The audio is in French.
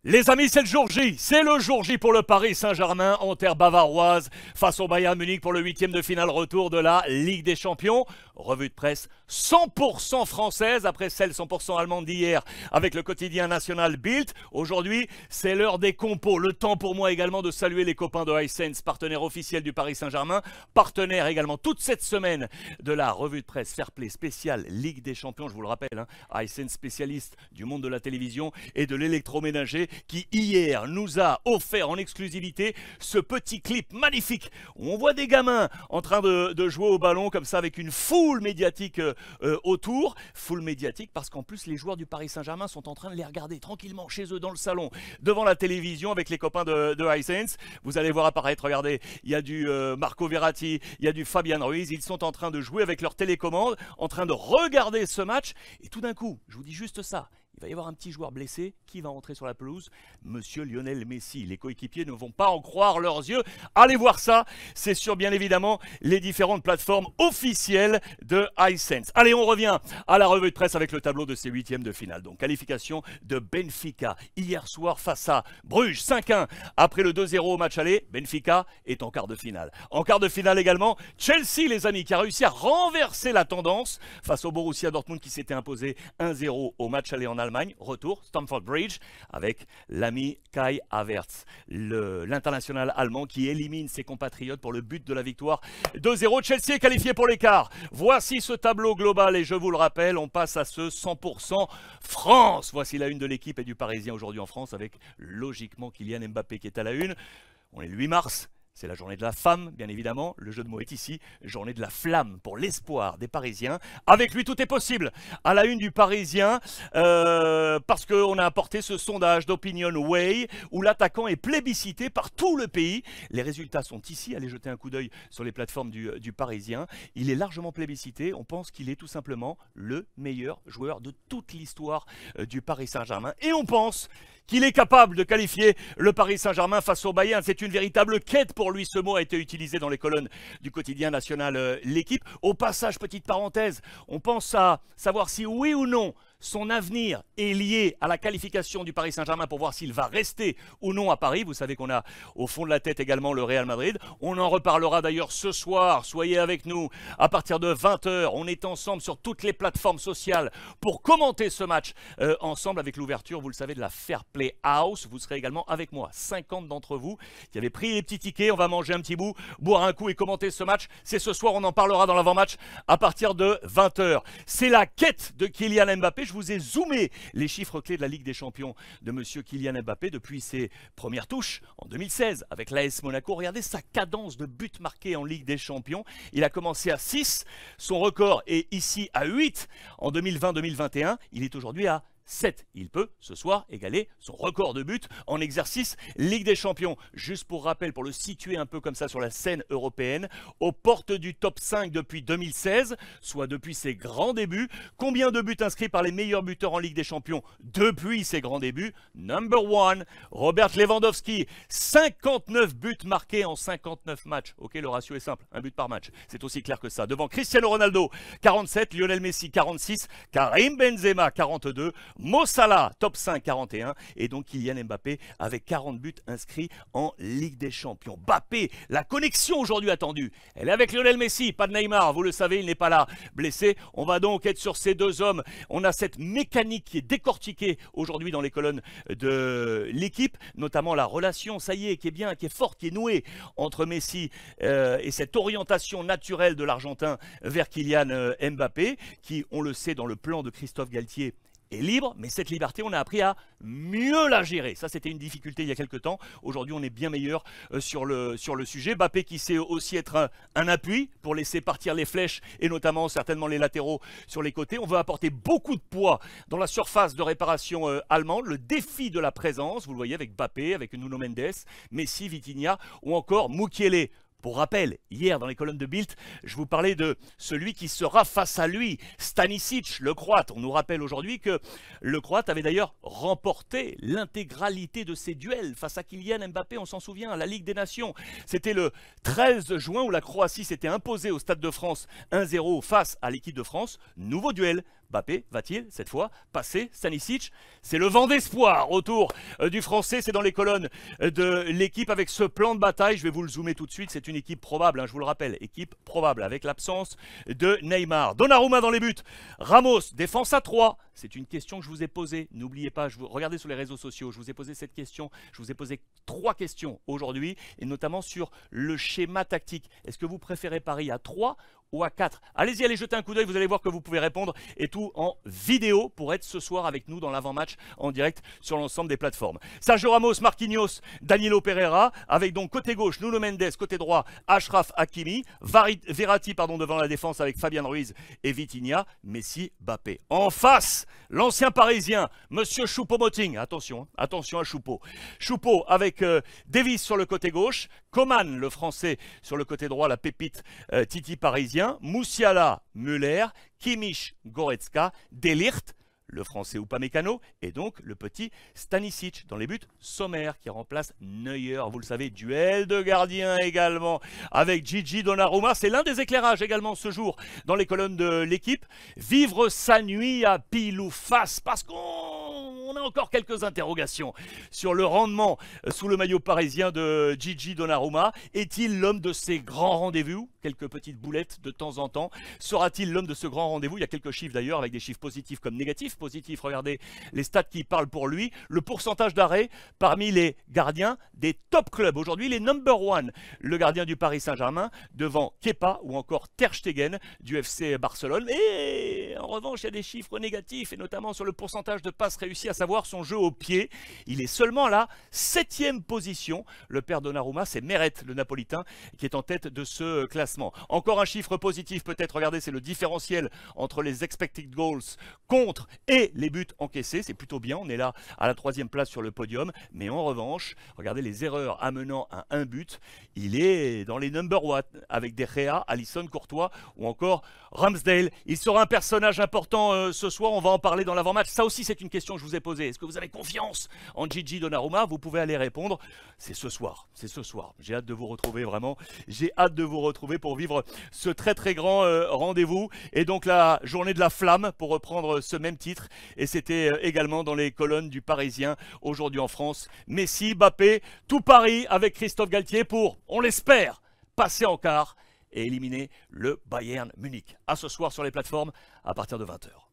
Les amis, c'est le jour J. C'est le jour J pour le Paris Saint-Germain en terre bavaroise face au Bayern Munich pour le 8e de finale retour de la Ligue des Champions. Revue de presse 100% française après celle 100% allemande d'hier avec le quotidien national Bild. Aujourd'hui, c'est l'heure des compos. Le temps pour moi également de saluer les copains de Hisense, partenaire officiel du Paris Saint-Germain, partenaire également toute cette semaine de la revue de presse Fair Play spéciale Ligue des Champions. Je vous le rappelle, Hisense spécialiste du monde de la télévision et de l'électroménager, qui hier nous a offert en exclusivité ce petit clip magnifique où on voit des gamins en train de jouer au ballon comme ça avec une foule médiatique autour. Foule médiatique parce qu'en plus les joueurs du Paris Saint-Germain sont en train de les regarder tranquillement chez eux dans le salon, devant la télévision avec les copains de Hisense. Vous allez voir apparaître, regardez, il y a du Marco Verratti, il y a du Fabian Ruiz. Ils sont en train de jouer avec leur télécommande, en train de regarder ce match. Et tout d'un coup, je vous dis juste ça, il va y avoir un petit joueur blessé qui va entrer sur la pelouse, Monsieur Lionel Messi. Les coéquipiers ne vont pas en croire leurs yeux. Allez voir ça, c'est sur bien évidemment les différentes plateformes officielles de Hisense. Allez, on revient à la revue de presse avec le tableau de ces huitièmes de finale. Donc qualification de Benfica hier soir face à Bruges 5-1. Après le 2-0 au match aller, Benfica est en quart de finale. En quart de finale également, Chelsea les amis qui a réussi à renverser la tendance face au Borussia Dortmund qui s'était imposé 1-0 au match aller en Allemagne. Retour Stamford Bridge avec l'ami Kai Havertz, l'international allemand qui élimine ses compatriotes pour le but de la victoire 2-0. Chelsea est qualifié pour l'écart. Voici ce tableau global et je vous le rappelle, on passe à ce 100% France. Voici la une de l'équipe et du Parisien aujourd'hui en France avec logiquement Kylian Mbappé qui est à la une. On est le 8 mars. C'est la journée de la femme, bien évidemment. Le jeu de mots est ici. Journée de la flamme pour l'espoir des Parisiens. Avec lui, tout est possible. À la une du Parisien, parce qu'on a apporté ce sondage d'Opinion Way où l'attaquant est plébiscité par tout le pays. Les résultats sont ici. Allez jeter un coup d'œil sur les plateformes du Parisien. Il est largement plébiscité. On pense qu'il est tout simplement le meilleur joueur de toute l'histoire du Paris Saint-Germain. Et on pense qu'il est capable de qualifier le Paris Saint-Germain face au Bayern. C'est une véritable quête pour lui. Ce mot a été utilisé dans les colonnes du quotidien national L'équipe. Au passage, petite parenthèse, on pense à savoir si oui ou non son avenir est lié à la qualification du Paris Saint-Germain pour voir s'il va rester ou non à Paris. Vous savez qu'on a au fond de la tête également le Real Madrid. On en reparlera d'ailleurs ce soir. Soyez avec nous à partir de 20 h. On est ensemble sur toutes les plateformes sociales pour commenter ce match ensemble avec l'ouverture, vous le savez, de la Fair Play House. Vous serez également avec moi. 50 d'entre vous qui avez pris les petits tickets. On va manger un petit bout, boire un coup et commenter ce match. C'est ce soir, on en parlera dans l'avant-match à partir de 20 h. C'est la quête de Kylian Mbappé. Je vous ai zoomé les chiffres clés de la Ligue des Champions de Monsieur Kylian Mbappé depuis ses premières touches en 2016 avec l'AS Monaco. Regardez sa cadence de buts marqués en Ligue des Champions. Il a commencé à 6. Son record est ici à 8 en 2020-2021. Il est aujourd'hui à 7. Il peut ce soir égaler son record de buts en exercice Ligue des Champions. Juste pour rappel, pour le situer un peu comme ça sur la scène européenne, aux portes du top 5 depuis 2016, soit depuis ses grands débuts. Combien de buts inscrits par les meilleurs buteurs en Ligue des Champions depuis ses grands débuts? Number 1, Robert Lewandowski, 59 buts marqués en 59 matchs. Ok, le ratio est simple, un but par match. C'est aussi clair que ça. Devant Cristiano Ronaldo, 47, Lionel Messi, 46, Karim Benzema, 42, Mo Salah, top 5, 41. Et donc Kylian Mbappé avec 40 buts inscrits en Ligue des Champions. Mbappé, la connexion aujourd'hui attendue. Elle est avec Lionel Messi, pas de Neymar. Vous le savez, il n'est pas là, blessé. On va donc être sur ces deux hommes. On a cette mécanique qui est décortiquée aujourd'hui dans les colonnes de l'équipe. Notamment la relation, ça y est, qui est bien, qui est forte, qui est nouée entre Messi et cette orientation naturelle de l'Argentin vers Kylian Mbappé. Qui, on le sait, dans le plan de Christophe Galtier, est libre, mais cette liberté, on a appris à mieux la gérer. Ça, c'était une difficulté il y a quelques temps. Aujourd'hui, on est bien meilleur sur le sujet. Mbappé qui sait aussi être un appui pour laisser partir les flèches et notamment certainement les latéraux sur les côtés. On veut apporter beaucoup de poids dans la surface de réparation allemande. Le défi de la présence, vous le voyez avec Mbappé, avec Nuno Mendes, Messi, Vitinha ou encore Mukiele. Pour rappel, hier dans les colonnes de Bild, je vous parlais de celui qui sera face à lui, Stanisic, le Croate. On nous rappelle aujourd'hui que le Croate avait d'ailleurs remporté l'intégralité de ses duels face à Kylian Mbappé, on s'en souvient, à la Ligue des Nations. C'était le 13 juin où la Croatie s'était imposée au Stade de France 1-0 face à l'équipe de France. Nouveau duel Mbappé va-t-il, cette fois, passer Stanisic? C'est le vent d'espoir autour du Français. C'est dans les colonnes de l'équipe avec ce plan de bataille. Je vais vous le zoomer tout de suite. C'est une équipe probable, hein, je vous le rappelle. Équipe probable avec l'absence de Neymar. Donnarumma dans les buts. Ramos, défense à 3. C'est une question que je vous ai posée. N'oubliez pas, regardez sur les réseaux sociaux. Je vous ai posé cette question. Je vous ai posé 3 questions aujourd'hui, et notamment sur le schéma tactique. Est-ce que vous préférez Paris à 3 ou à 4? Allez-y, allez jeter un coup d'œil, vous allez voir que vous pouvez répondre, et tout en vidéo pour être ce soir avec nous dans l'avant-match en direct sur l'ensemble des plateformes. Sergio Ramos, Marquinhos, Danilo Pereira, avec donc côté gauche Nuno Mendes, côté droit Achraf Hakimi, Verratti devant la défense avec Fabian Ruiz et Vitinha, Messi, Mbappé. En face, l'ancien parisien, Monsieur Choupo-Moting, attention, hein, attention à Choupo. Choupo avec Davis sur le côté gauche, Coman, le français, sur le côté droit, la pépite Titi parisien, Moussiala, Müller, Kimmich, Goretzka, De Ligt, le français Upamecano, et donc le petit Stanisic. Dans les buts, Sommer qui remplace Neuer. Vous le savez, duel de gardiens également avec Gigi Donnarumma. C'est l'un des éclairages également ce jour dans les colonnes de l'équipe. Vivre sa nuit à pile ou face, parce qu'on a encore quelques interrogations sur le rendement sous le maillot parisien de Gigi Donnarumma. Est-il l'homme de ces grands rendez-vous? Quelques petites boulettes de temps en temps. Sera-t-il l'homme de ce grand rendez-vous? Il y a quelques chiffres d'ailleurs, avec des chiffres positifs comme négatifs. Positif, regardez les stats qui parlent pour lui. Le pourcentage d'arrêt parmi les gardiens des top clubs. Aujourd'hui, il est number one, le gardien du Paris Saint-Germain, devant Kepa ou encore Ter Stegen du FC Barcelone. Et en revanche, il y a des chiffres négatifs, et notamment sur le pourcentage de passes réussies, à savoir son jeu au pied. Il est seulement à la 7e position. Le père Donnarumma, c'est Meret, le Napolitain, qui est en tête de ce classement. Encore un chiffre positif peut-être, regardez, c'est le différentiel entre les expected goals contre et les buts encaissés. C'est plutôt bien, on est là à la 3e place sur le podium. Mais en revanche, regardez les erreurs amenant à un but. Il est dans les number one avec De Gea, Alisson, Courtois ou encore Ramsdale. Il sera un personnage important ce soir, on va en parler dans l'avant-match. Ça aussi, c'est une question que je vous ai posée. Est-ce que vous avez confiance en Gigi Donnarumma? Vous pouvez aller répondre. C'est ce soir, c'est ce soir. J'ai hâte de vous retrouver, vraiment. J'ai hâte de vous retrouver pour vivre ce très très grand rendez-vous. Et donc la journée de la flamme, pour reprendre ce même titre. Et c'était également dans les colonnes du Parisien aujourd'hui en France. Messi, Mbappé, tout Paris avec Christophe Galtier pour, on l'espère, passer en quart et éliminer le Bayern Munich. À ce soir sur les plateformes à partir de 20 h.